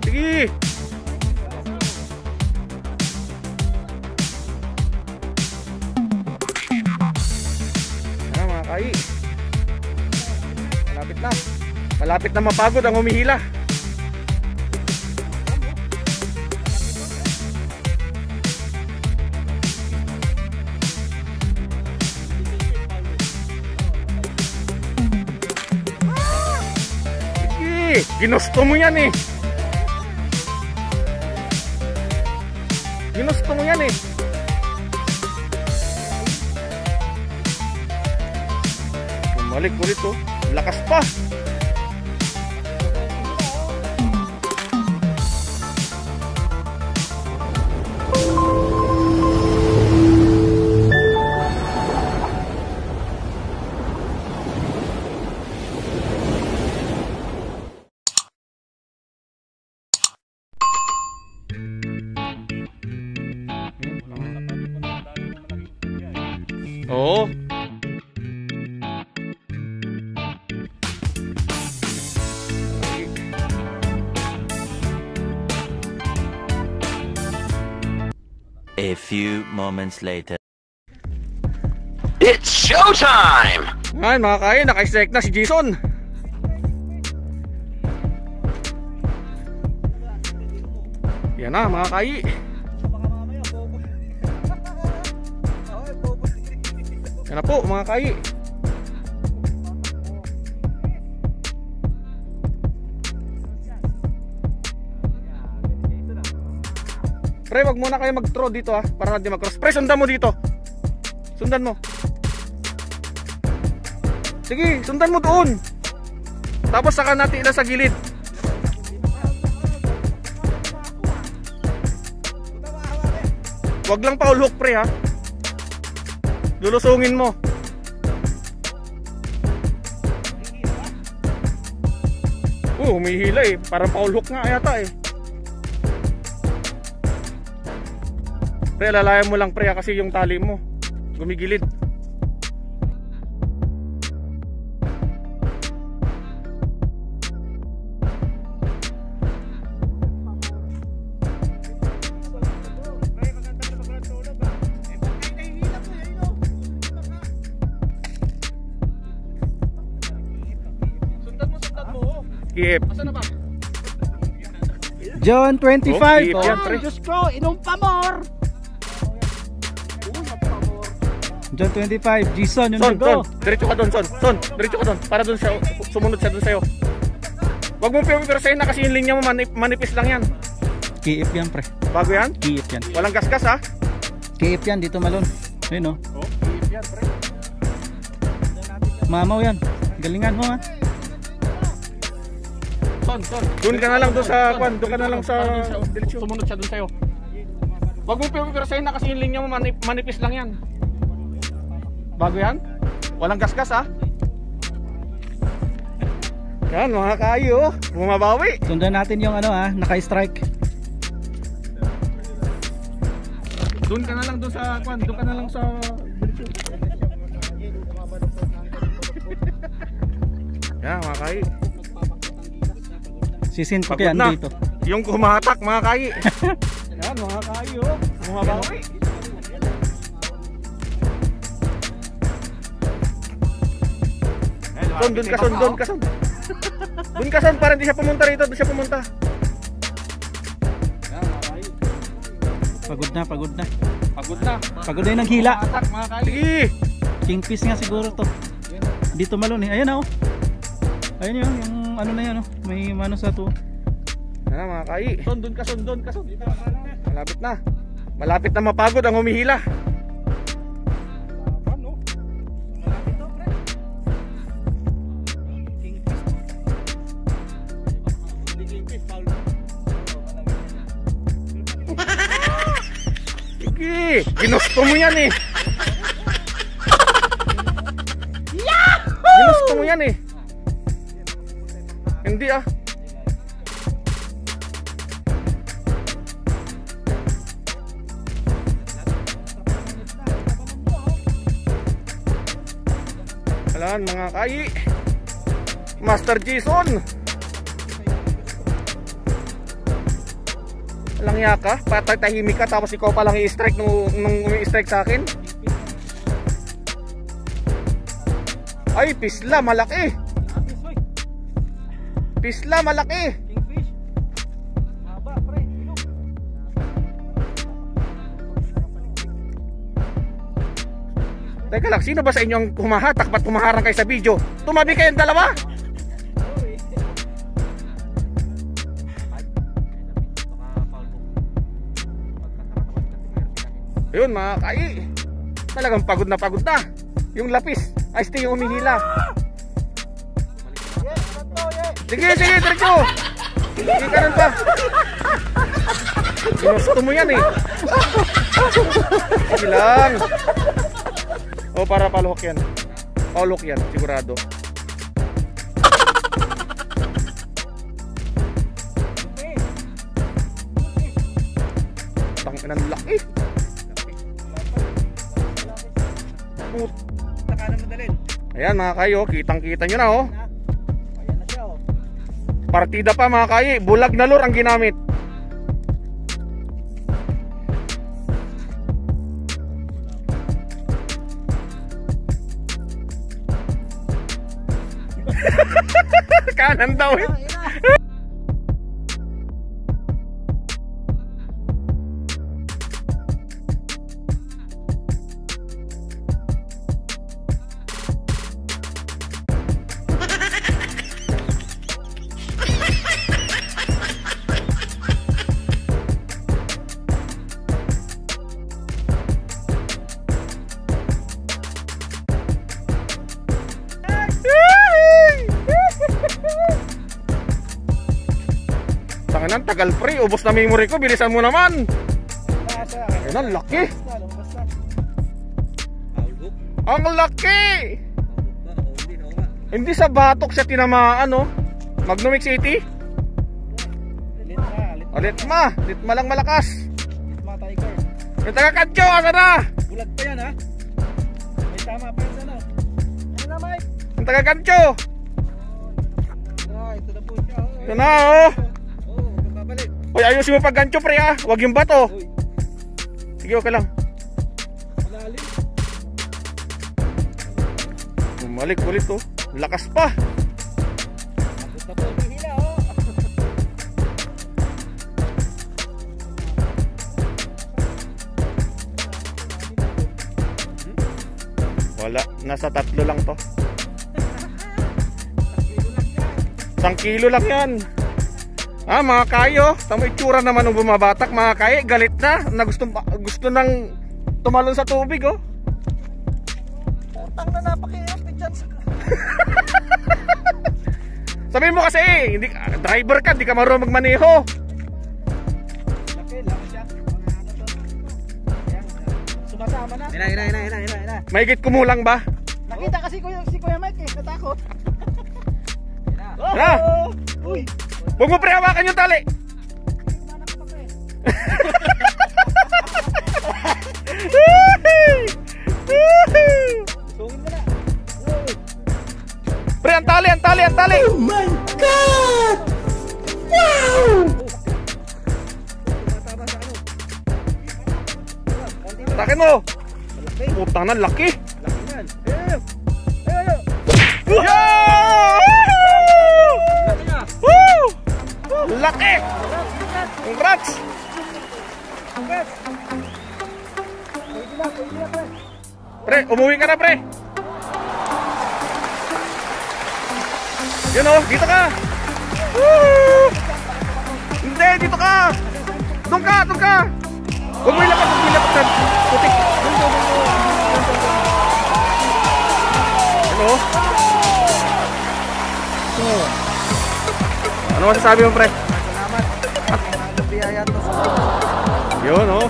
Sige. Mga kai, malapit na. Malapit na mapagod ang humihila. Sige, ginusto mo yan eh. Ginusto mo yan eh. Balik ulit oh. Lakas pa. Oo. A few moments later. It's showtime! Ngayon mga kai, naka-strike na si Jason. Yan na mga kai. Yan na po mga kai. Pre, wag muna kayo mag-throw dito ha, para natin mag-cross. Pre, sundan mo dito. Sundan mo. Sige, sundan mo doon. Tapos saka natin ila sa gilid. Wag lang paul hook pre ha. Lulusungin mo. Humihila eh. Parang paul hook nga yata eh. Pre, lalayan mo lang pre kasi yung tali mo gumigilid. Skip. Asan na ba? John 25. Oh, yan, pre. Diyos ko, inom pa more. John 25, Jason yung Son, nag-go. diretso ka doon, Son, diretso ka doon. Para doon siya, sumunod siya doon sa'yo. Wag mo pero na kasi yung linya mo manipis lang yan. Kiip yan pre. Bago yan? Kiip yan. Walang gasgas ha? Kiip yan, dito malon. Ayun o. Oh, kiip yan pre. Mamaw yan. Galingan mo ha. Son. Doon ka na lang doon sa kwan, doon ka na lang sa diretso. Sumunod siya doon sa'yo. Wag mo pero na kasi yung linya mo manipis lang yan. Bago yan? Walang gasgas ha? Yan mga kayo, bumabawi. Sundan natin yung ano ha, naka-strike. Doon ka na lang doon sa kwan, doon ka na lang sa yan mga kayo. Sisintok Pagod yan na. dito. Yung kumatak mga kayo. Yan mga kayo, bumabawi. Doon ka son. Doon ka son para hindi siya pumunta rito, doon siya pumunta. Pagod na. Pagod na yung naghila. Sige. Kingfish nga siguro to. Dito malon eh. Ayan na oh. Ayun yun, yung ano na yan oh. May mano sa to. Yan mga kai. Doon ka son. Malapit na mapagod ang humihila. Sige, ginusto mo yan eh. Ginusto mo yan eh. Hindi ah. Alam mga kai, Master Jason Walang ya ka, patahimik ka tapos ikaw pa lang i-strike nung i-strike sa akin. Ay, pisla, malaki. Pisla, malaki. Kingfish. Haba, pre. Ilog. Teka lang, sino ba sa inyo ang humahatak? Ba't humaharang kayo sa video? Tumabi kayong dalawa. Ayun mga kai, talagang pagod na yung lapis, ay stay yung umihila. Sige, diretso. Sige ka pa. Ginusto mo yan eh. Sige lang. O para paluhok yan. Paluhok yan, sigurado. Tangin ang laki. Ayan mga kayo, kitang kita nyo na oh. Ayan na siya oh. Partida pa mga kayo, bulag na lure ang ginamit. Kanan daw eh. Tangan tagal pre, ubos na memory ko, bilisan mo naman. Ayun ang laki. Ang laki. Hindi sa batok siya tinamaan no. Magnomic City. Litma lang malakas. Litma tiger. Yung taga-kadyo, asa na? Bulag pa yan ha. May tama pa yan sana. Ano na Mike? Yung taga-kadyo. Ito na po siya. Ito na oh. Babalik. Uy, ayusin mo pag gancho pre ah. Huwag yung bato. Sige, okay lang. Malalim. Bumalik ulit oh. Lakas pa. Ito po yung hila oh. Wala, nasa 3 lang to. 1 kilo lang yan. Ah, mga kayo, tamo itsura naman ng bumabatak mga kayo, galit na gusto nang tumalon sa tubig oh. Putang na napakihirap ni Chance. Sabihin mo kasi, hindi driver ka, hindi ka marunong magmaneho. Laki siya. Sumasama na. Ina. Mahigit kumulang ba? Nakita kasi si Kuya Mike eh, natakot. Hala! Uy! Huwag mo pre hawakan yung tali. Sungin mo na. Pre, ang tali. Oh my God! Wow! Tumatama sa ano? Takin mo. Malaki. Putang na, laki. Laki yan. Ayun. Yeah! Woo! Laki! Congrats! Pre, umuwi ka na pre. Yun oh, dito ka. Woo! Hindi, dito ka. Doon ka. Huwag mo ilapag sa putik. Ano? Ano masasabi mo pre? Salamat. Ang biyaya to sa Yun oh.